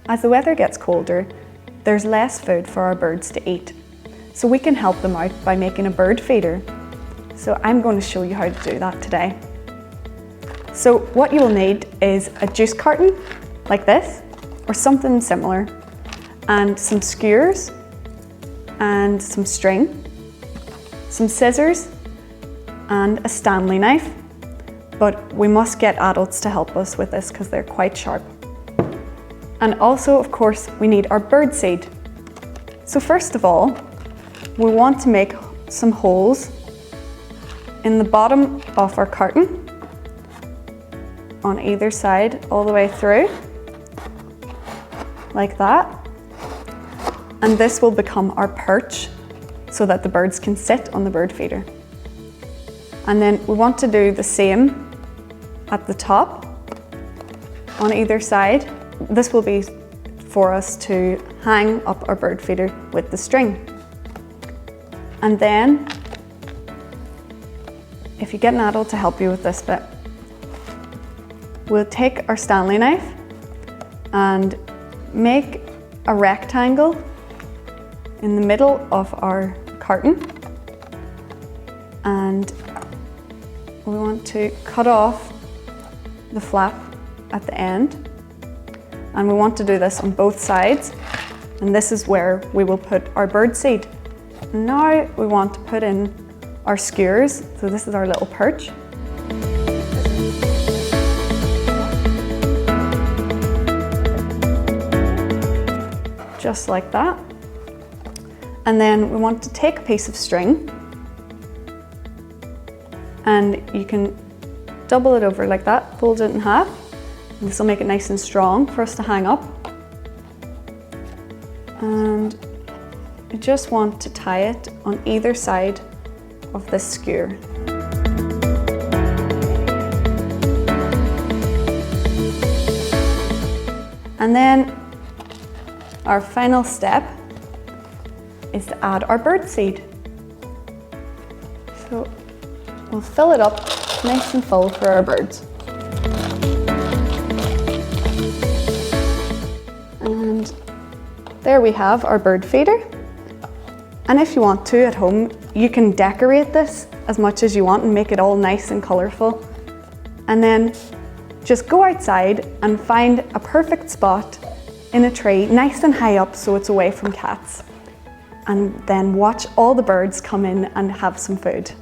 As the weather gets colder, there's less food for our birds to eat. So we can help them out by making a bird feeder. So I'm going to show you how to do that today. So what you will need is a juice carton like this, or something similar, and some skewers, and some string, some scissors, and a Stanley knife. But we must get adults to help us with this because they're quite sharp. And also, of course, we need our bird seed. So first of all, we want to make some holes in the bottom of our carton on either side all the way through, like that. And this will become our perch so that the birds can sit on the bird feeder. And then we want to do the same at the top on either side. This will be for us to hang up our bird feeder with the string. And then, if you get an adult to help you with this bit, we'll take our Stanley knife and make a rectangle in the middle of our carton, and we want to cut off the flap at the end, and we want to do this on both sides, and this is where we will put our bird seed. Now we want to put in our skewers, so this is our little perch. Just like that. And then we want to take a piece of string, and you can double it over like that, fold it in half. And this will make it nice and strong for us to hang up. And you just want to tie it on either side of this skewer. And then our final step is to add our bird seed. So we'll fill it up nice and full for our birds. And there we have our bird feeder. And if you want to at home, you can decorate this as much as you want and make it all nice and colourful. And then just go outside and find a perfect spot in a tree, nice and high up so it's away from cats. And then watch all the birds come in and have some food.